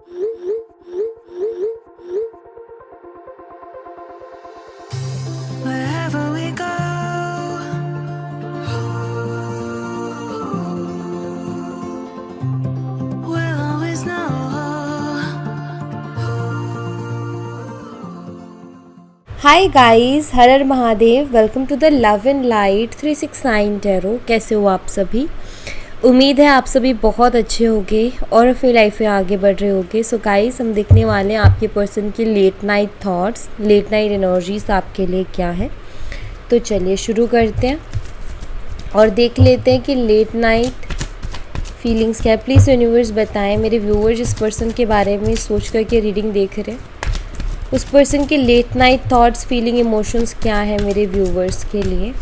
Wherever we go, we'll always know. Hi guys, Har Har Mahadev. Welcome to the love and light 369 tarot. कैसे हो आप सभी? उम्मीद है आप सभी बहुत अच्छे होंगे और अपनी लाइफ में आगे बढ़ रहे होंगे। सो गाइस, हम देखने वाले हैं आपके पर्सन की late night thoughts, late night energies आपके लिए क्या है। तो चलिए शुरू करते हैं और देख लेते हैं कि लेट नाइट फीलिंग्स क्या है। प्लीज़ यूनिवर्स बताएं मेरे व्यूअर्स जिस पर्सन के बारे में सोच करके रीडिंग देख रहे हैं, उस पर्सन की late night thoughts, feeling, emotions क्या है मेरे व्यूवर्स के लिए।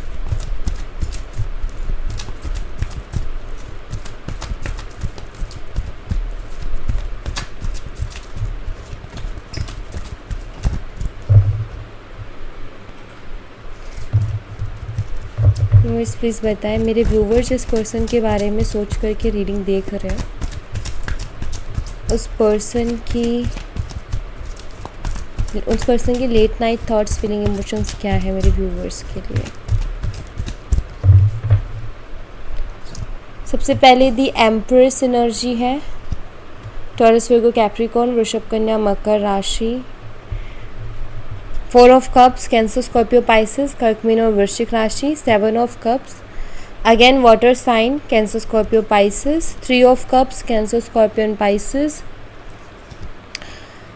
व्यूअर्स प्लीज़ बताएं मेरे व्यूवर्स जिस पर्सन के बारे में सोच करके रीडिंग देख रहे हैं, उस पर्सन की late night thoughts, feeling, emotions क्या है मेरे व्यूवर्स के लिए। सबसे पहले दी एम्प्रेस एनर्जी है, टॉरस, वर्गो, कैप्रिकॉर्न, वृषभ, कन्या, मकर राशि। 4 of cups, Cancer, Scorpio, Pisces, कर्क, मीन और वृश्चिक राशि। 7 of cups, again water sign, Cancer, Scorpio, Pisces. 3 of cups, Cancer, Scorpio and Pisces.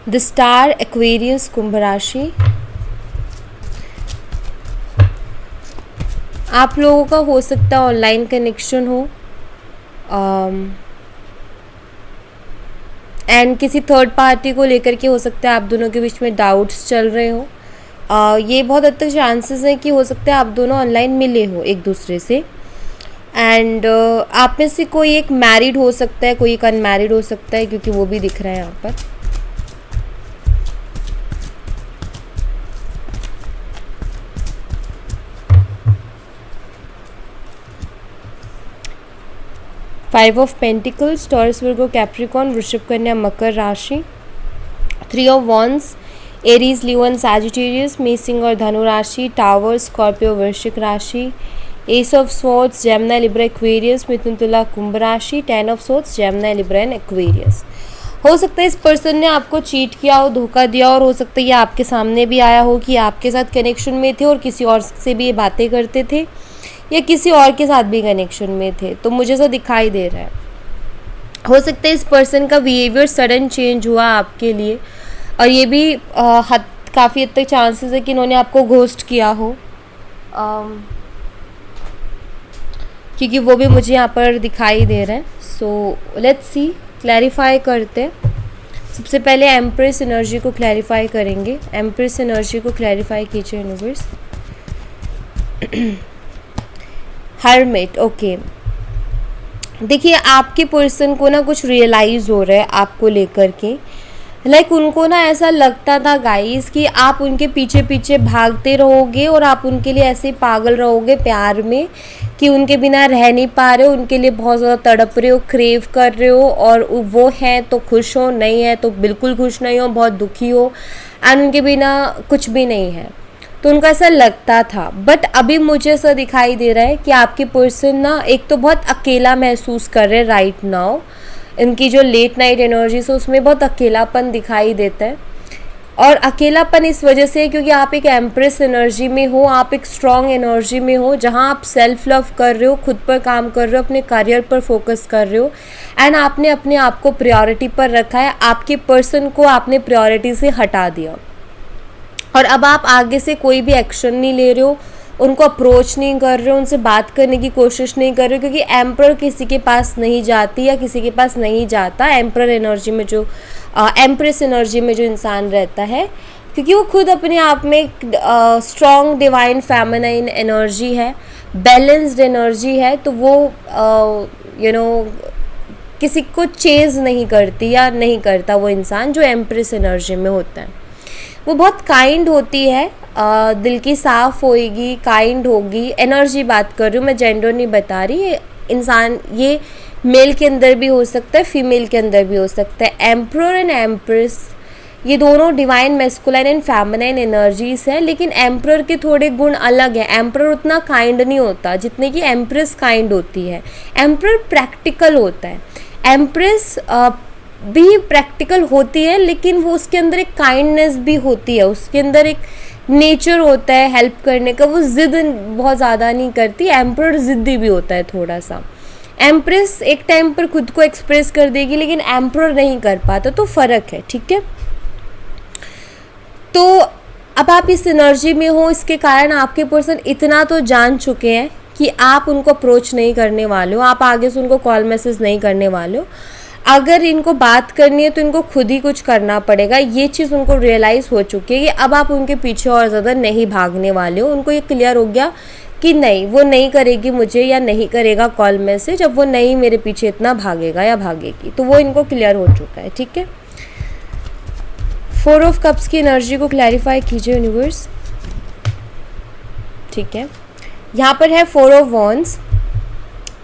The star, Aquarius, कुंभ राशि। आप लोगों का हो सकता है ऑनलाइन कनेक्शन हो एंड किसी थर्ड पार्टी को लेकर के हो सकता है आप दोनों के बीच में डाउट्स चल रहे हो। ये बहुत हद तक चांसेस हैं कि हो सकता है आप दोनों ऑनलाइन मिले हो एक दूसरे से। एंड आप में से कोई एक मैरिड हो सकता है, कोई एक अनमैरिड हो सकता है, क्योंकि वो भी दिख रहा है यहाँ पर। Five of pentacles, Taurus, Virgo, Capricorn, वृषभ, कन्या, मकर राशि। 3 of wands, Aries, Leo and Sagittarius, मेष, सिंह और धनु राशि। टावर, स्कॉर्पियो, वृश्चिक राशि। Ace of swords, Gemini, Libra, Aquarius, मिथुन, तुला, कुंभ राशि। 10 of swords, Gemini, Libra and Aquarius. हो सकता है इस पर्सन ने आपको चीट किया हो, धोखा दिया, और हो सकता है ये आपके सामने भी आया हो कि आपके साथ कनेक्शन में थे और किसी और से भी ये बातें करते थे या किसी और के साथ भी कनेक्शन में थे। तो मुझे ऐसा दिखाई दे रहा है। हो सकता है इस पर्सन का बिहेवियर सडन चेंज हुआ आपके लिए, और ये भी काफ़ी हद तक चांसेस है कि इन्होंने आपको घोस्ट किया हो, क्योंकि वो भी मुझे यहाँ पर दिखाई दे रहा है। सो लेट्स सी, क्लैरिफाई करते हैं। सबसे पहले एम्प्रेस एनर्जी को क्लैरिफाई करेंगे। एम्प्रेस एनर्जी को क्लैरिफाई कीजिए यूनिवर्स। Hermit, okay. देखिए, आपके पर्सन को ना कुछ रियलाइज़ हो रहा है आपको लेकर के। लाइक उनको ना ऐसा लगता था गाइस कि आप उनके पीछे पीछे भागते रहोगे और आप उनके लिए ऐसे पागल रहोगे प्यार में कि उनके बिना रह नहीं पा रहे हो, उनके लिए बहुत ज़्यादा तड़प रहे हो, क्रेव कर रहे हो, और वो हैं तो खुश हो, नहीं है तो बिल्कुल खुश नहीं हो, बहुत दुखी हो, एंड उनके बिना कुछ भी नहीं है। तो उनको ऐसा लगता था। बट अभी मुझे ऐसा दिखाई दे रहा है कि आपके पर्सन ना एक तो बहुत अकेला महसूस कर रहे हैं राइट नाउ। इनकी जो लेट नाइट एनर्जीज है उसमें बहुत अकेलापन दिखाई देता है, और अकेलापन इस वजह से क्योंकि आप एक एम्प्रेस एनर्जी में हो, आप एक स्ट्रॉन्ग एनर्जी में हो, जहां आप सेल्फ लव कर रहे हो, खुद पर काम कर रहे हो, अपने करियर पर फोकस कर रहे हो, एंड आपने अपने आप को प्रायोरिटी पर रखा है। आपके पर्सन को आपने प्रायोरिटी से हटा दिया, और अब आप आगे से कोई भी एक्शन नहीं ले रहे हो, उनको अप्रोच नहीं कर रहे हो, उनसे बात करने की कोशिश नहीं कर रहे हो, क्योंकि एम्परर किसी के पास नहीं जाती या किसी के पास नहीं जाता। एम्परर एनर्जी में जो एम्प्रेस एनर्जी में जो इंसान रहता है, क्योंकि वो खुद अपने आप में स्ट्रॉन्ग डिवाइन फेमिनाइन एनर्जी है, बैलेंस्ड एनर्जी है, तो वो किसी को चेज़ नहीं करती या नहीं करता वो इंसान जो एम्प्रेस एनर्जी में होता है। वो बहुत काइंड होती है, दिल की साफ़ होएगी, काइंड होगी। एनर्जी बात कर रही हूँ मैं, जेंडर नहीं बता रही। इंसान ये मेल के अंदर भी हो सकता है, फीमेल के अंदर भी हो सकता है। एम्परर एंड एम्प्रेस ये दोनों divine masculine and feminine energies है, लेकिन एम्परर के थोड़े गुण अलग हैं। एम्परर उतना काइंड नहीं होता जितने कि एम्प्रेस काइंड होती है। एम्परर प्रैक्टिकल होता है, एम्प्रेस भी प्रैक्टिकल होती है, लेकिन वो उसके अंदर एक काइंडनेस भी होती है, उसके अंदर एक नेचर होता है हेल्प करने का, वो ज़िद बहुत ज़्यादा नहीं करती। एम्परर ज़िद्दी भी होता है थोड़ा सा। एम्प्रेस एक टाइम पर खुद को एक्सप्रेस कर देगी, लेकिन एम्परर नहीं कर पाता, तो फ़र्क है, ठीक है। तो अब आप इस एनर्जी में हो, इसके कारण आपके पर्सन इतना तो जान चुके हैं कि आप उनको अप्रोच नहीं करने वाले हो, आप आगे से उनको कॉल मैसेज नहीं करने वाले हो। अगर इनको बात करनी है तो इनको खुद ही कुछ करना पड़ेगा, ये चीज़ उनको रियलाइज़ हो चुकी है कि अब आप उनके पीछे और ज़्यादा नहीं भागने वाले हो। उनको ये क्लियर हो गया कि नहीं, वो नहीं करेगी मुझे या नहीं करेगा कॉल मैसेज, अब वो नहीं मेरे पीछे इतना भागेगा या भागेगी, तो वो इनको क्लियर हो चुका है, ठीक है। 4 ऑफ कप्स की एनर्जी को क्लैरिफाई कीजिए यूनिवर्स, ठीक है। यहाँ पर है 4 ऑफ वॉन्ड्स।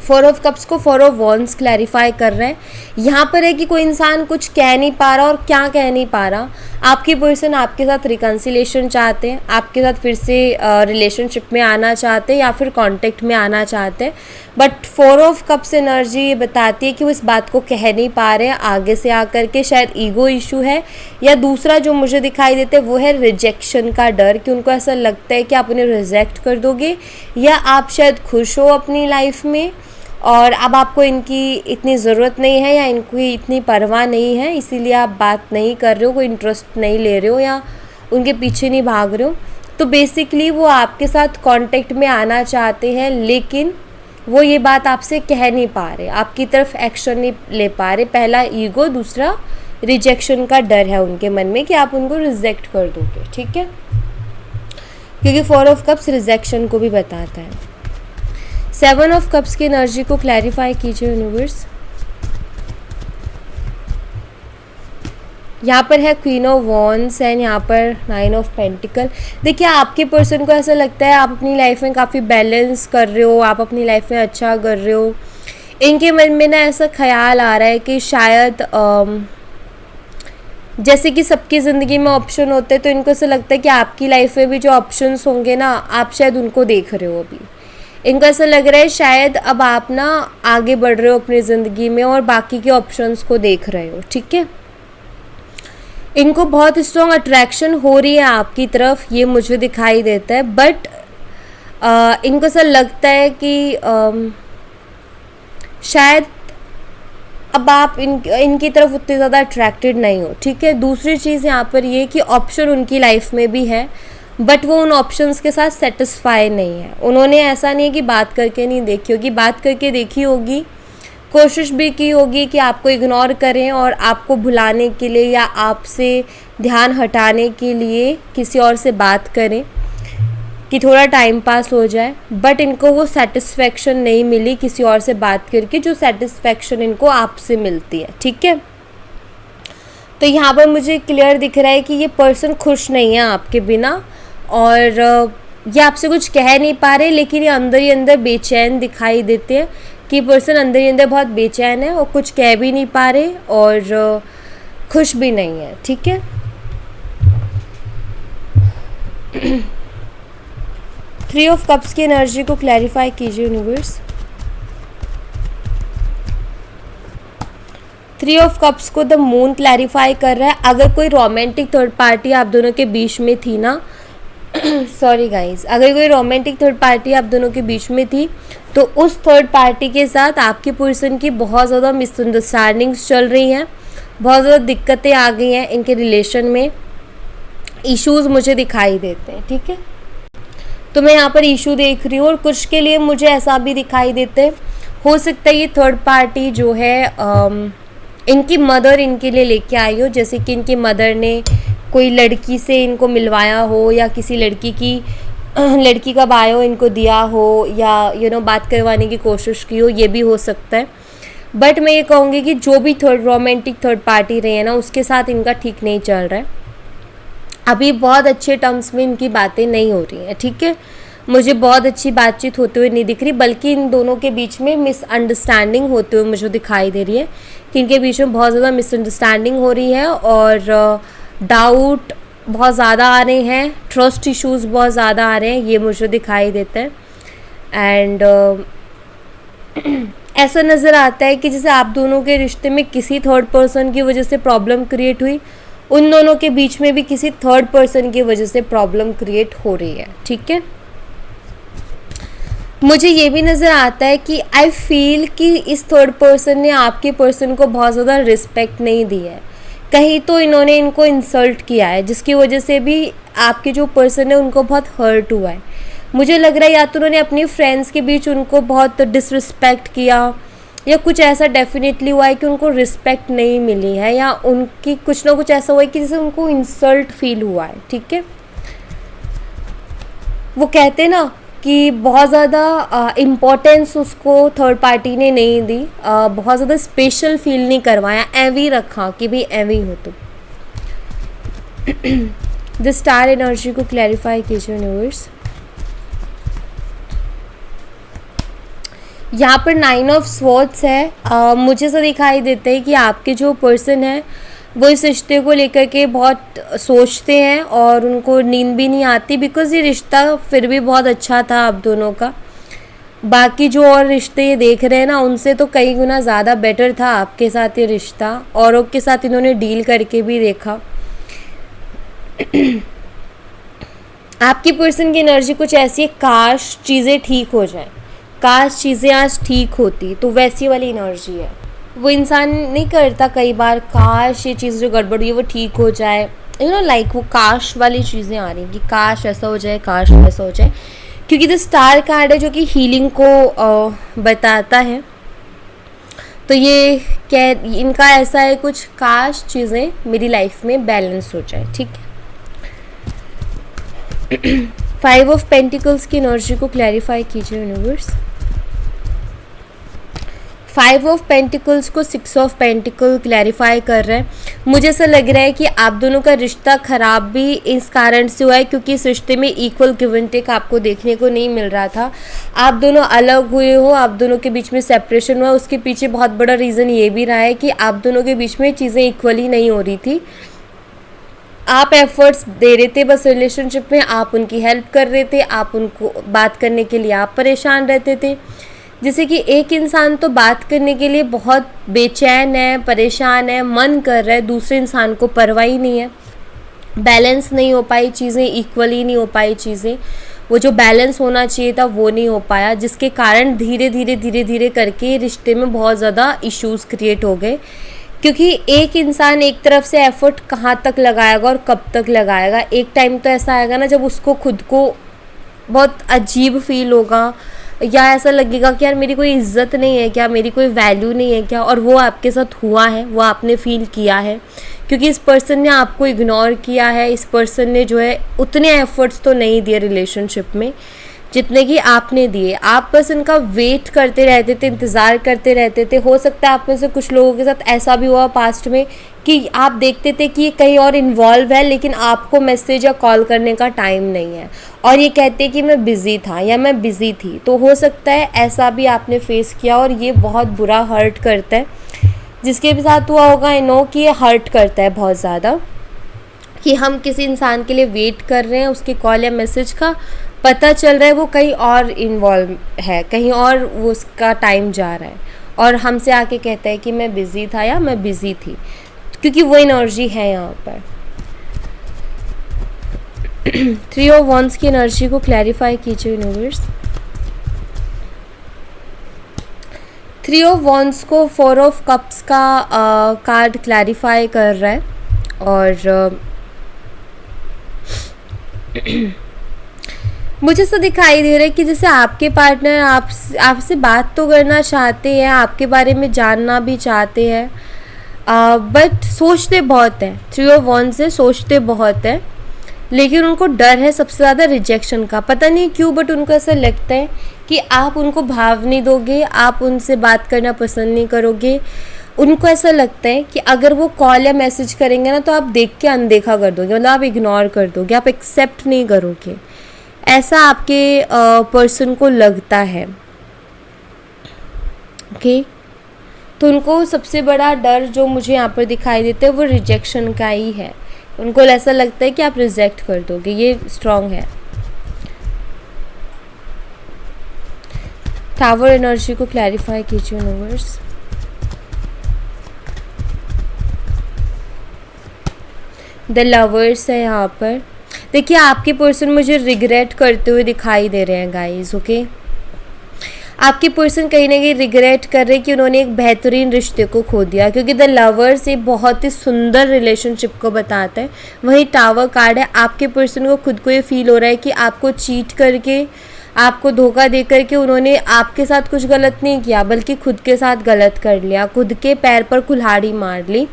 4 ऑफ कप्स को 4 ऑफ वॉन्ड्स क्लैरिफाई कर रहे हैं। यहाँ पर है कि कोई इंसान कुछ कह नहीं पा रहा, और क्या कह नहीं पा रहा। आपकी पर्सन आपके साथ रिकन्सिलेशन चाहते हैं, आपके साथ फिर से रिलेशनशिप में आना चाहते हैं या फिर कांटेक्ट में आना चाहते हैं, बट 4 ऑफ कप्स एनर्जी ये बताती है कि वो इस बात को कह नहीं पा रहे हैं आगे से आकर के। शायद ईगो इशू है, या दूसरा जो मुझे दिखाई देता है वो है रिजेक्शन का डर, कि उनको ऐसा लगता है कि आप उन्हें रिजेक्ट कर दोगे, या आप शायद खुश हो अपनी लाइफ में और अब आपको इनकी इतनी ज़रूरत नहीं है या इनकी इतनी परवाह नहीं है, इसीलिए आप बात नहीं कर रहे हो, कोई इंटरेस्ट नहीं ले रहे हो या उनके पीछे नहीं भाग रहे हो। तो बेसिकली वो आपके साथ कांटेक्ट में आना चाहते हैं, लेकिन वो ये बात आपसे कह नहीं पा रहे, आपकी तरफ एक्शन नहीं ले पा रहे। पहला ईगो, दूसरा रिजेक्शन का डर है उनके मन में कि आप उनको रिजेक्ट कर दोगे, ठीक है, क्योंकि 4 ऑफ कप्स रिजेक्शन को भी बताता है। 7 ऑफ कप्स की एनर्जी को क्लैरिफाई कीजिए यूनिवर्स। यहाँ पर है क्वीन ऑफ वॉन्ड्स एंड यहाँ पर 9 ऑफ पेंटिकल। देखिए, आपके पर्सन को ऐसा लगता है आप अपनी लाइफ में काफ़ी बैलेंस कर रहे हो, आप अपनी लाइफ में अच्छा कर रहे हो। इनके मन में ना ऐसा ख्याल आ रहा है कि शायद जैसे कि सबकी ज़िंदगी में ऑप्शन होते हैं, तो इनको ऐसा लगता है कि आपकी लाइफ में भी जो ऑप्शंस होंगे ना, आप शायद उनको देख रहे हो। अभी इनको ऐसा लग रहा है शायद अब आप ना आगे बढ़ रहे हो अपनी ज़िंदगी में और बाकी के ऑप्शंस को देख रहे हो, ठीक है। इनको बहुत स्ट्रॉन्ग अट्रैक्शन हो रही है आपकी तरफ, ये मुझे दिखाई देता है, बट इनको ऐसा लगता है कि शायद अब आप इनकी तरफ उतने ज़्यादा अट्रैक्टेड नहीं हो, ठीक है। दूसरी चीज़ यहाँ पर ये कि ऑप्शन उनकी लाइफ में भी है, बट वो उन ऑप्शंस के साथ सेटिस्फाई नहीं है। उन्होंने ऐसा नहीं है कि बात करके नहीं देखी होगी, बात करके देखी होगी, कोशिश भी की होगी कि आपको इग्नोर करें और आपको भुलाने के लिए या आपसे ध्यान हटाने के लिए किसी और से बात करें कि थोड़ा टाइम पास हो जाए, बट इनको वो सेटिस्फेक्शन नहीं मिली किसी और से बात करके, जो सेटिस्फेक्शन इनको आपसे मिलती है, ठीक है। तो यहाँ पर मुझे क्लियर दिख रहा है कि ये पर्सन खुश नहीं है आपके बिना, और ये आपसे कुछ कह नहीं पा रहे, लेकिन ये अंदर ही अंदर बेचैन दिखाई देते हैं कि पर्सन अंदर ही अंदर बहुत बेचैन है और कुछ कह भी नहीं पा रहे और खुश भी नहीं है, ठीक है। थ्री ऑफ कप्स की एनर्जी को क्लैरिफाई कीजिए यूनिवर्स। 3 ऑफ कप्स को द मून क्लैरिफाई कर रहा है। अगर कोई रोमांटिक थर्ड पार्टी आप दोनों के बीच में थी ना, सॉरी गाइस, अगर कोई रोमांटिक थर्ड पार्टी आप दोनों के बीच में थी, तो उस थर्ड पार्टी के साथ आपके पर्सन की बहुत ज़्यादा मिसअंडरस्टैंडिंग्स चल रही हैं, बहुत ज़्यादा दिक्कतें आ गई हैं इनके रिलेशन में, इश्यूज़ मुझे दिखाई देते हैं, ठीक है। तो मैं यहाँ पर इशू देख रही हूँ, और कुछ के लिए मुझे ऐसा भी दिखाई देते हैं, हो सकता है ये थर्ड पार्टी जो है इनकी मदर इनके लिए लेके आई हो, जैसे कि इनकी मदर ने कोई लड़की से इनको मिलवाया हो, या किसी लड़की का बायो इनको दिया हो, या बात करवाने की कोशिश की हो, ये भी हो सकता है। बट मैं ये कहूँगी कि जो भी रोमांटिक थर्ड पार्टी रही है ना, उसके साथ इनका ठीक नहीं चल रहा है, अभी बहुत अच्छे टर्म्स में इनकी बातें नहीं हो रही हैं, ठीक है। मुझे बहुत अच्छी बातचीत होते हुए नहीं दिख रही, बल्कि इन दोनों के बीच में मिसअंडरस्टैंडिंग होते हुए मुझे दिखाई दे रही है कि इनके बीच में बहुत ज़्यादा मिसअंडरस्टैंडिंग हो रही है और डाउट बहुत ज़्यादा आ रहे हैं, ट्रस्ट इश्यूज़ बहुत ज़्यादा आ रहे हैं, ये मुझे दिखाई देता है। एंड ऐसा नज़र आता है कि जैसे आप दोनों के रिश्ते में किसी थर्ड पर्सन की वजह से प्रॉब्लम क्रिएट हुई, उन दोनों के बीच में भी किसी थर्ड पर्सन की वजह से प्रॉब्लम क्रिएट हो रही है। ठीक है, मुझे ये भी नज़र आता है कि आई फील कि इस थर्ड पर्सन ने आपके पर्सन को बहुत ज़्यादा रिस्पेक्ट नहीं दी है, कहीं तो इन्होंने इनको इंसल्ट किया है, जिसकी वजह से भी आपके जो पर्सन है उनको बहुत हर्ट हुआ है। मुझे लग रहा है या तो उन्होंने अपनी फ्रेंड्स के बीच उनको बहुत डिसरिस्पेक्ट किया, या कुछ ऐसा डेफिनेटली हुआ है कि उनको रिस्पेक्ट नहीं मिली है, या उनकी कुछ ना कुछ ऐसा हुआ है कि जैसे उनको इंसल्ट फील हुआ है। ठीक है, वो कहते हैं ना कि बहुत ज़्यादा इम्पोर्टेंस उसको थर्ड पार्टी ने नहीं दी, बहुत ज़्यादा स्पेशल फील नहीं करवाया, एवी रखा कि भाई एवी हो तुम। द स्टार एनर्जी को क्लैरिफाई कीजिए यूनिवर्स। यहाँ पर 9 ऑफ स्वॉर्ड्स है। मुझे ऐसा दिखाई देता है कि आपके जो पर्सन है वो इस रिश्ते को लेकर के बहुत सोचते हैं और उनको नींद भी नहीं आती, बिकॉज़ ये रिश्ता फिर भी बहुत अच्छा था आप दोनों का। बाकी जो और रिश्ते ये देख रहे हैं ना, उनसे तो कई गुना ज़्यादा बेटर था आपके साथ ये रिश्ता, औरों के साथ इन्होंने डील करके भी देखा। आपकी पर्सन की एनर्जी कुछ ऐसी है, काश चीज़ें ठीक हो जाएं, काश चीज़ें आज ठीक होती, तो वैसी वाली एनर्जी है। वो इंसान नहीं करता कई बार, काश ये चीज़ जो गड़बड़ हुई है वो ठीक हो जाए, लाइक वो काश वाली चीज़ें आ रही हैं कि काश ऐसा हो जाए, काश वैसा हो जाए, क्योंकि द स्टार कार्ड है जो कि हीलिंग को बताता है। तो ये क्या इनका ऐसा है, कुछ काश चीज़ें मेरी लाइफ में बैलेंस हो जाए। ठीक है, 5 ऑफ पेंटिकल्स की एनर्जी को क्लैरिफाई कीजिए यूनिवर्स। 5 ऑफ पेंटिकल्स को 6 ऑफ पेंटिकल क्लैरिफाई कर रहे हैं। मुझे ऐसा लग रहा है कि आप दोनों का रिश्ता ख़राब भी इस कारण से हुआ है क्योंकि इस रिश्ते में इक्वल गिव एंड टेक आपको देखने को नहीं मिल रहा था। आप दोनों अलग हुए हो, आप दोनों के बीच में सेपरेशन हुआ, उसके पीछे बहुत बड़ा रीज़न ये भी रहा है कि आप दोनों के बीच में चीज़ें इक्वली नहीं हो रही थी। आप एफर्ट्स दे रहे थे बस रिलेशनशिप में, आप उनकी हेल्प कर रहे थे, आप उनको बात करने के लिए आप परेशान रहते थे। जैसे कि एक इंसान तो बात करने के लिए बहुत बेचैन है, परेशान है, मन कर रहा है, दूसरे इंसान को परवाह ही नहीं है। बैलेंस नहीं हो पाई चीज़ें, इक्वली नहीं हो पाई चीज़ें, वो जो बैलेंस होना चाहिए था वो नहीं हो पाया, जिसके कारण धीरे धीरे करके रिश्ते में बहुत ज़्यादा इश्यूज़ क्रिएट हो गए। क्योंकि एक इंसान एक तरफ से एफर्ट कहाँ तक लगाएगा और कब तक लगाएगा। एक टाइम तो ऐसा आएगा ना जब उसको खुद को बहुत अजीब फील होगा, या ऐसा लगेगा कि यार मेरी कोई इज्जत नहीं है क्या, मेरी कोई वैल्यू नहीं है क्या। और वो आपके साथ हुआ है, वो आपने फील किया है, क्योंकि इस पर्सन ने आपको इग्नोर किया है। इस पर्सन ने जो है उतने एफर्ट्स तो नहीं दिए रिलेशनशिप में जितने कि आपने दिए। आप बस उनका वेट करते रहते थे, इंतज़ार करते रहते थे। हो सकता है आप में से कुछ लोगों के साथ ऐसा भी हुआ पास्ट में कि आप देखते थे कि ये कहीं और इन्वॉल्व है, लेकिन आपको मैसेज या कॉल करने का टाइम नहीं है, और ये कहते हैं कि मैं बिज़ी था या मैं बिज़ी थी। तो हो सकता है ऐसा भी आपने फेस किया, और ये बहुत बुरा हर्ट करता है। जिसके भी साथ हुआ होगा आई नो कि ये हर्ट करता है बहुत ज़्यादा, कि हम किसी इंसान के लिए वेट कर रहे हैं, उसके कॉल या मैसेज का, पता चल रहा है वो कहीं और इन्वॉल्व है, कहीं और वो उसका टाइम जा रहा है, और हमसे आके कहता है कि मैं बिज़ी था या मैं बिज़ी थी, क्योंकि वो एनर्जी है यहाँ पर। 3 ऑफ वंस की एनर्जी को क्लैरिफाई कीजिए यूनिवर्स। 3 ऑफ वंस को 4 ऑफ कप्स का कार्ड क्लैरिफाई कर रहा है, और मुझे ऐसा दिखाई दे रहा है कि जैसे आपके पार्टनर आपसे बात तो करना चाहते हैं, आपके बारे में जानना भी चाहते हैं, बट सोचते बहुत हैं। 3 ऑफ वंस से सोचते बहुत हैं, लेकिन उनको डर है सबसे ज़्यादा रिजेक्शन का। पता नहीं क्यों, बट उनको ऐसा लगता है कि आप उनको भाव नहीं दोगे, आप उनसे बात करना पसंद नहीं करोगे। उनको ऐसा लगता है कि अगर वो कॉल या मैसेज करेंगे ना, तो आप देख के अनदेखा कर दोगे, मतलब आप इग्नोर कर दोगे, आप एक्सेप्ट नहीं करोगे। ऐसा आपके पर्सन को लगता है। ओके, तो उनको सबसे बड़ा डर जो मुझे यहाँ पर दिखाई देता है वो रिजेक्शन का ही है। उनको ऐसा लगता है कि आप रिजेक्ट कर दोगे, ये स्ट्रॉन्ग है। टावर एनर्जी को क्लैरिफाई कीजिए यूनिवर्स। द लवर्स है यहाँ पर। देखिए आपके पर्सन मुझे रिग्रेट करते हुए दिखाई दे रहे हैं गाइस। ओके, आपके पर्सन कहीं ना कहीं रिग्रेट कर रहे हैं कि उन्होंने एक बेहतरीन रिश्ते को खो दिया, क्योंकि द लवर्स एक बहुत ही सुंदर रिलेशनशिप को बताता है। वहीं टावर कार्ड है, आपके पर्सन को खुद को ये फील हो रहा है कि आपको चीट करके, आपको धोखा दे करके उन्होंने आपके साथ कुछ गलत नहीं किया, बल्कि खुद के साथ गलत कर लिया, खुद के पैर पर कुल्हाड़ी मार ली।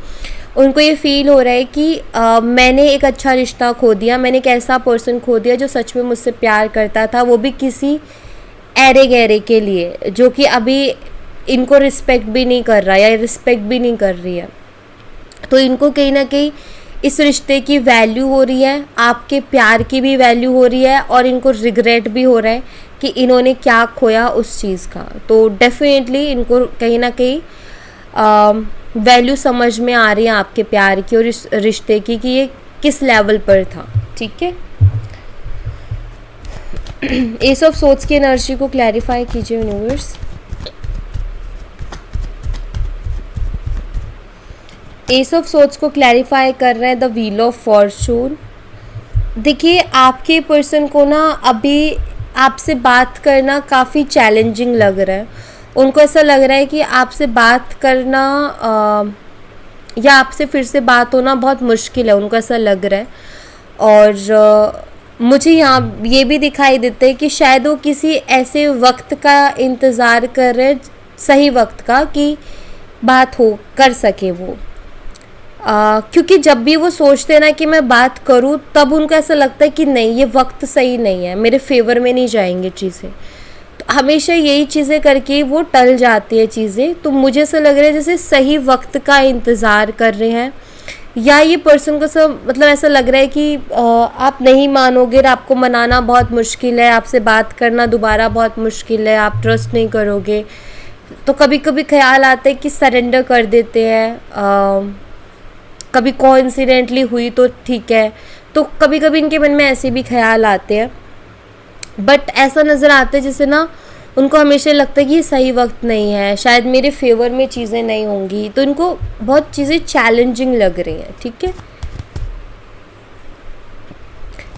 उनको ये फील हो रहा है कि मैंने एक अच्छा रिश्ता खो दिया, मैंने एक ऐसा पर्सन खो दिया जो सच में मुझसे प्यार करता था, वो भी किसी ऐरे गहरे के लिए, जो कि अभी इनको रिस्पेक्ट भी नहीं कर रहा या रिस्पेक्ट भी नहीं कर रही है। तो इनको कहीं ना कहीं इस रिश्ते की वैल्यू हो रही है, आपके प्यार की भी वैल्यू हो रही है, और इनको रिग्रेट भी हो रहा है कि इन्होंने क्या खोया उस चीज़ का। तो डेफिनेटली इनको कहीं ना कहीं वैल्यू समझ में आ रही है आपके प्यार की और इस रिश्ते की कि ये किस लेवल पर था। ठीक है, एस ऑफ सोर्ड्स की एनर्जी को क्लैरिफाई कीजिए यूनिवर्स। एस ऑफ सोर्ड्स को क्लैरिफाई कर रहे हैं द व्हील ऑफ फॉर्चून। देखिए आपके पर्सन को ना अभी आपसे बात करना काफ़ी चैलेंजिंग लग रहा है। उनको ऐसा लग रहा है कि आपसे बात करना या आपसे फिर से बात होना बहुत मुश्किल है, उनको ऐसा लग रहा है। और मुझे यहाँ ये भी दिखाई देता है कि शायद वो किसी ऐसे वक्त का इंतज़ार कर रहे हैं, सही वक्त का, कि बात हो कर सके वो। क्योंकि जब भी वो सोचते हैं ना कि मैं बात करूं, तब उनको ऐसा लगता है कि नहीं, ये वक्त सही नहीं है, मेरे फेवर में नहीं जाएंगे चीज़ें। तो हमेशा यही चीज़ें करके वो टल जाती है चीज़ें। तो मुझे ऐसा लग रहा है जैसे सही वक्त का इंतज़ार कर रहे हैं, या ये पर्सन को सब मतलब ऐसा लग रहा है कि आप नहीं मानोगे, आपको मनाना बहुत मुश्किल है, आपसे बात करना दोबारा बहुत मुश्किल है, आप ट्रस्ट नहीं करोगे। तो कभी कभी ख्याल आता है कि सरेंडर कर देते हैं, कभी कोइंसिडेंटली हुई तो ठीक है। तो कभी कभी इनके मन में ऐसे भी ख्याल आते हैं, बट ऐसा नज़र आता है जैसे ना उनको हमेशा लगता है कि ये सही वक्त नहीं है, शायद मेरे फेवर में चीज़ें नहीं होंगी। तो इनको बहुत चीज़ें चैलेंजिंग लग रही हैं। ठीक है,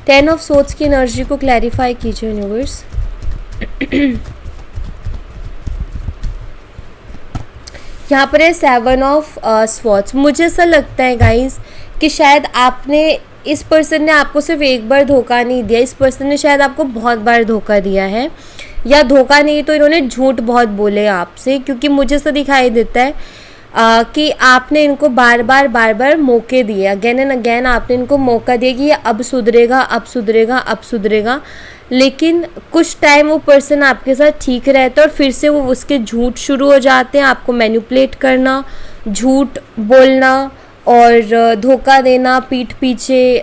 10 ऑफ सोर्ड्स की एनर्जी को क्लैरिफाई कीजिए यूनिवर्स। यहाँ पर है 7 ऑफ स्वॉर्ड्स। मुझे ऐसा लगता है गाइस कि शायद आपने, इस पर्सन ने आपको सिर्फ एक बार धोखा नहीं दिया, इस पर्सन ने शायद आपको बहुत बार धोखा दिया है, या धोखा नहीं तो इन्होंने झूठ बहुत बोले आपसे। क्योंकि मुझे ऐसा दिखाई देता है कि आपने इनको बार बार मौके दिए, अगेन एंड अगेन आपने इनको मौका दिया कि ये अब सुधरेगा, अब सुधरेगा, अब सुधरेगा। लेकिन कुछ टाइम वो पर्सन आपके साथ ठीक रहता है और फिर से वो उसके झूठ शुरू हो जाते हैं, आपको मैनिपुलेट करना, झूठ बोलना और धोखा देना, पीठ पीछे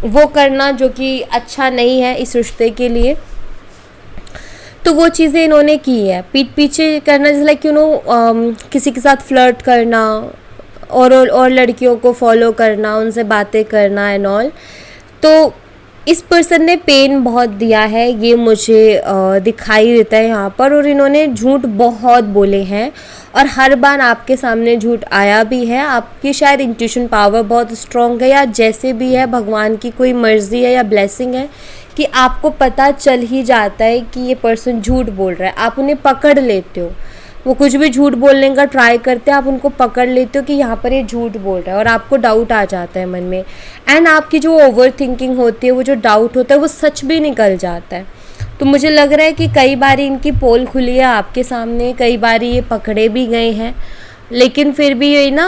वो करना जो कि अच्छा नहीं है इस रिश्ते के लिए। तो वो चीज़ें इन्होंने की है, पीठ पीछे करना, जैसे लाइक यू नो किसी के साथ फ्लर्ट करना और लड़कियों को फॉलो करना, उनसे बातें करना एंड ऑल। तो इस पर्सन ने पेन बहुत दिया है, ये मुझे दिखाई देता है यहाँ पर। और इन्होंने झूठ बहुत बोले हैं और हर बार आपके सामने झूठ आया भी है। आपकी शायद इंट्यूशन पावर बहुत स्ट्रॉन्ग है, या जैसे भी है भगवान की कोई मर्ज़ी है या ब्लेसिंग है कि आपको पता चल ही जाता है कि ये पर्सन झूठ बोल रहा है। आप उन्हें पकड़ लेते हो, वो कुछ भी झूठ बोलने का ट्राई करते हैं, आप उनको पकड़ लेते हो कि यहाँ पर ये झूठ बोल रहा है, और आपको डाउट आ जाता है मन में। एंड आपकी जो ओवर थिंकिंग होती है, वो जो डाउट होता है, वो सच भी निकल जाता है। तो मुझे लग रहा है कि कई बार इनकी पोल खुली है आपके सामने, कई बार ये पकड़े भी गए हैं, लेकिन फिर भी ये ना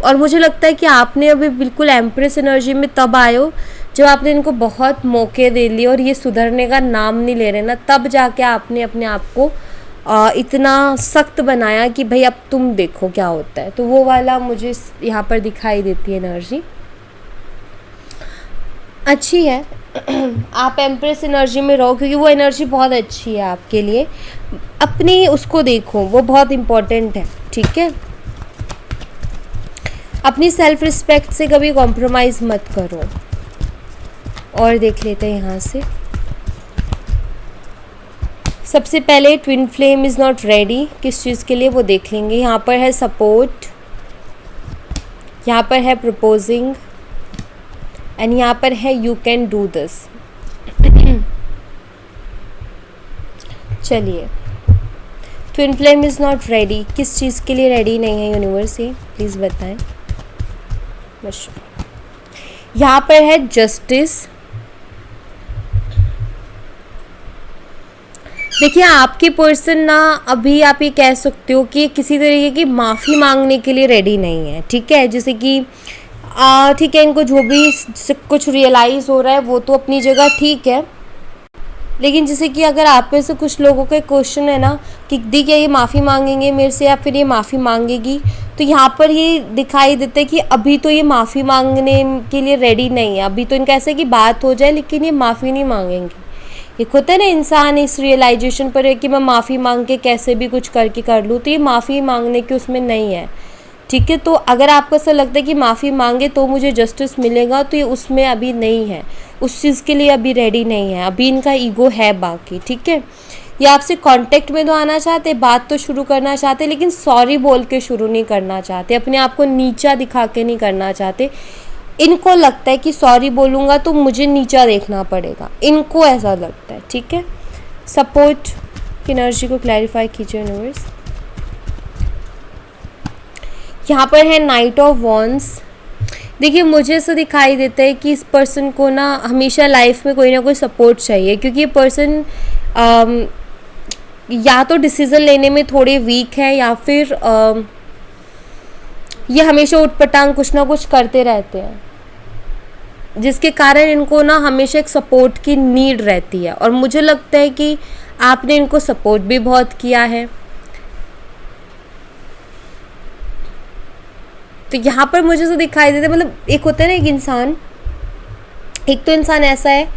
और मुझे लगता है कि आपने अभी बिल्कुल एम्प्रेस एनर्जी में तब आए हो जब आपने इनको बहुत मौके दे लिए और ये सुधरने का नाम नहीं ले रहे ना, तब जाके आपने अपने आप को इतना सख्त बनाया कि भाई अब तुम देखो क्या होता है। तो वो वाला मुझे यहाँ पर दिखाई देती है एनर्जी। अच्छी है, आप एम्प्रेस एनर्जी में रहो क्योंकि वो एनर्जी बहुत अच्छी है आपके लिए। अपनी उसको देखो, वो बहुत इम्पोर्टेंट है, ठीक है। अपनी सेल्फ रिस्पेक्ट से कभी कॉम्प्रोमाइज़ मत करो। और देख लेते हैं यहाँ से। सबसे पहले twin flame is not ready, किस चीज़ के लिए वो देख लेंगे। यहाँ पर है सपोर्ट, यहाँ पर है प्रपोजिंग एंड यहाँ पर है यू कैन डू दिस। चलिए, twin flame is not ready, किस चीज़ के लिए रेडी नहीं है यूनिवर्स, ये प्लीज़ बताएं। बस यहाँ पर है जस्टिस। देखिए, आपकी पर्सन ना अभी आप ये कह सकते हो कि किसी तरीके की माफ़ी मांगने के लिए रेडी नहीं है, ठीक है। जैसे कि ठीक है, इनको जो भी कुछ रियलाइज़ हो रहा है वो तो अपनी जगह ठीक है, लेकिन जैसे कि अगर आप में से कुछ लोगों का क्वेश्चन है ना कि दी क्या ये माफ़ी मांगेंगे मेरे से या फिर ये माफ़ी मांगेगी, तो यहाँ पर ये दिखाई देता है कि अभी तो ये माफ़ी मांगने के लिए रेडी नहीं है। अभी तो इनका ऐसा है कि बात हो जाए लेकिन ये माफ़ी नहीं मांगेंगे। एक होता है ना इंसान इस रियलाइजेशन पर है कि मैं माफ़ी मांग के कैसे भी कुछ करके कर लूँ, तो ये माफ़ी मांगने के उसमें नहीं है, ठीक है। तो अगर आपको ऐसा लगता है कि माफ़ी मांगे तो मुझे जस्टिस मिलेगा, तो ये उसमें अभी नहीं है, उस चीज़ के लिए अभी रेडी नहीं है। अभी इनका ईगो है बाकी, ठीक है। ये आपसे कांटेक्ट में तो आना चाहते, बात तो शुरू करना चाहते, लेकिन सॉरी बोल के शुरू नहीं करना चाहते, अपने आप को नीचा दिखा के नहीं करना चाहते। इनको लगता है कि सॉरी बोलूँगा तो मुझे नीचा देखना पड़ेगा, इनको ऐसा लगता है, ठीक है। सपोर्ट की एनर्जी को क्लैरिफाई कीजिए यूनिवर्स। यहाँ पर है नाइट ऑफ वॉन्ड्स। देखिए, मुझे ऐसा दिखाई देता है कि इस पर्सन को ना हमेशा लाइफ में कोई ना कोई सपोर्ट चाहिए, क्योंकि ये पर्सन या तो डिसीज़न लेने में थोड़े वीक है या फिर ये हमेशा उटपटांग कुछ ना कुछ करते रहते हैं, जिसके कारण इनको ना हमेशा एक सपोर्ट की नीड रहती है। और मुझे लगता है कि आपने इनको सपोर्ट भी बहुत किया है। तो यहाँ पर मुझे तो दिखाई देता है, मतलब एक होता है ना एक तो इंसान ऐसा है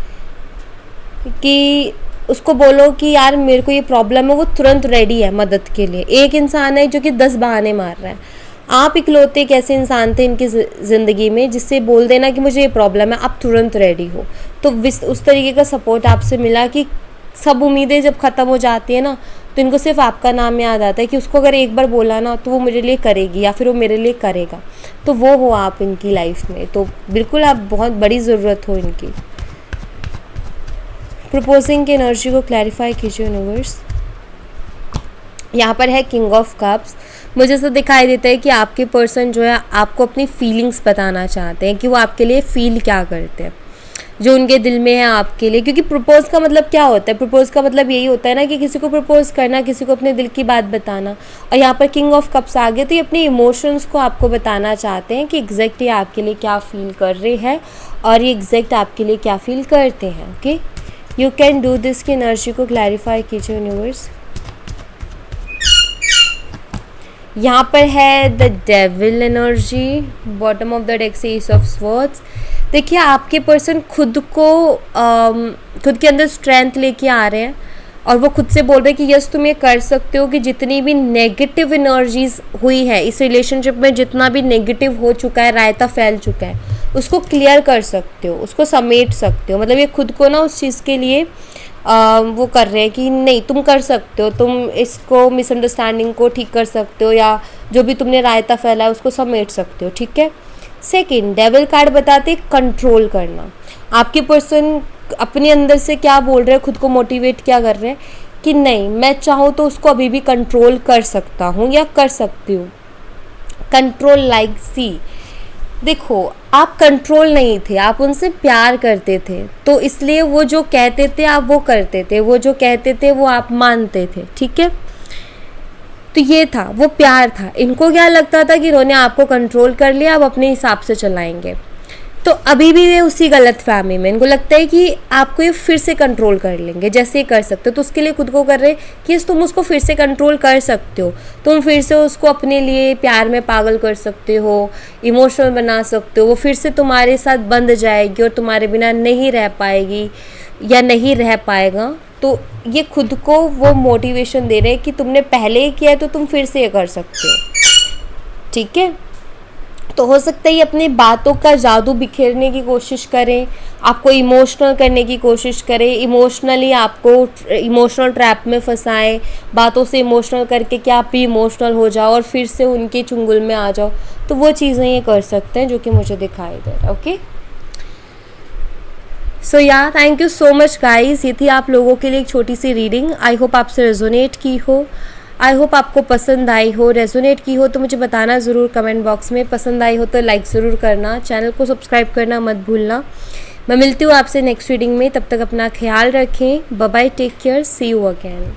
कि उसको बोलो कि यार मेरे को ये प्रॉब्लम है, वो तुरंत रेडी है मदद के लिए। एक इंसान है जो कि 10 बहाने मार रहा है। आप इकलौते एक ऐसे इंसान थे इनकी ज़िंदगी में जिससे बोल देना कि मुझे ये प्रॉब्लम है, आप तुरंत रेडी हो। तो उस तरीके का सपोर्ट आपसे मिला कि सब उम्मीदें जब ख़त्म हो जाती है ना, तो इनको सिर्फ आपका नाम याद आता है कि उसको अगर एक बार बोला ना तो वो मेरे लिए करेगी या फिर वो मेरे लिए करेगा। तो वो हो आप इनकी लाइफ में, तो बिल्कुल आप बहुत बड़ी ज़रूरत हो इनकी। प्रपोजिंग की एनर्जी को क्लैरिफाई कीजिए यूनिवर्स। यहाँ पर है किंग ऑफ कप्स। मुझे ऐसा दिखाई देता है कि आपके पर्सन जो है आपको अपनी फीलिंग्स बताना चाहते हैं कि वो आपके लिए फ़ील क्या करते हैं, जो उनके दिल में है आपके लिए। क्योंकि प्रपोज का मतलब क्या होता है, प्रपोज का मतलब यही होता है ना कि किसी को प्रपोज करना, किसी को अपने दिल की बात बताना। और यहाँ पर किंग ऑफ कप्स आ गए, तो ये अपने इमोशंस को आपको बताना चाहते हैं कि एग्जैक्ट ये आपके लिए क्या फ़ील कर रहे हैं और ये एग्जैक्ट आपके लिए क्या फ़ील करते हैं। Okay, you can do this की एनर्जी को क्लैरिफाई कीजिए यूनिवर्स। यहाँ पर है the devil energy, bottom of the deck से एस ऑफ स्वॉर्ड्स। देखिए, आपके पर्सन खुद के अंदर स्ट्रेंथ लेके आ रहे हैं और वो खुद से बोल रहे हैं कि यस तुम ये कर सकते हो, कि जितनी भी नेगेटिव एनर्जीज हुई है इस रिलेशनशिप में, जितना भी नेगेटिव हो चुका है, रायता फैल चुका है, उसको क्लियर कर सकते हो, उसको समेट सकते हो। मतलब ये खुद को ना उस चीज़ के लिए वो कर रहे हैं कि नहीं तुम कर सकते हो, तुम इसको मिसअंडरस्टैंडिंग को ठीक कर सकते हो या जो भी तुमने रायता फैला है उसको समेट सकते हो, ठीक है। सेकंड, डेविल कार्ड बताते कंट्रोल करना। आपके पर्सन अपने अंदर से क्या बोल रहे हैं, खुद को मोटिवेट क्या कर रहे हैं कि नहीं मैं चाहूँ तो उसको अभी भी कंट्रोल कर सकता हूँ या कर सकती हूँ। कंट्रोल लाइक सी, देखो आप कंट्रोल नहीं थे, आप उनसे प्यार करते थे, तो इसलिए वो जो कहते थे आप वो करते थे, वो जो कहते थे वो आप मानते थे, ठीक है। तो ये था, वो प्यार था। इनको क्या लगता था कि इन्होंने आपको कंट्रोल कर लिया, अब अपने हिसाब से चलाएंगे। तो अभी भी वे उसी गलत फहमी में, इनको लगता है कि आपको ये फिर से कंट्रोल कर लेंगे, जैसे ये कर सकते हो, तो उसके लिए खुद को कर रहे कि तुम उसको फिर से कंट्रोल कर सकते हो, तुम फिर से उसको अपने लिए प्यार में पागल कर सकते हो, इमोशनल बना सकते हो, वो फिर से तुम्हारे साथ बंध जाएगी और तुम्हारे बिना नहीं रह पाएगी या नहीं रह पाएगा। तो ये खुद को वो मोटिवेशन दे रहे हैं कि तुमने पहले ही किया है तो तुम फिर से ये कर सकते हो, ठीक है। तो हो सकता है ये अपनी बातों का जादू बिखेरने की कोशिश करें, आपको इमोशनल करने की कोशिश करें, इमोशनली आपको इमोशनल ट्रैप में फंसाएं, बातों से इमोशनल करके कि आप भी इमोशनल हो जाओ और फिर से उनके चुंगल में आ जाओ। तो वो चीज़ें ये कर सकते हैं जो कि मुझे दिखाई दे रहा है। ओके, सो या thank you so much guys, ये थी आप लोगों के लिए एक छोटी सी रीडिंग। आई होप आपसे रेजोनेट की हो, आई होप आपको पसंद आई हो। रेजोनेट की हो तो मुझे बताना ज़रूर कमेंट बॉक्स में, पसंद आई हो तो लाइक ज़रूर करना, चैनल को सब्सक्राइब करना मत भूलना। मैं मिलती हूँ आपसे नेक्स्ट रीडिंग में, तब तक अपना ख्याल रखें। Bye bye, take care, see you again.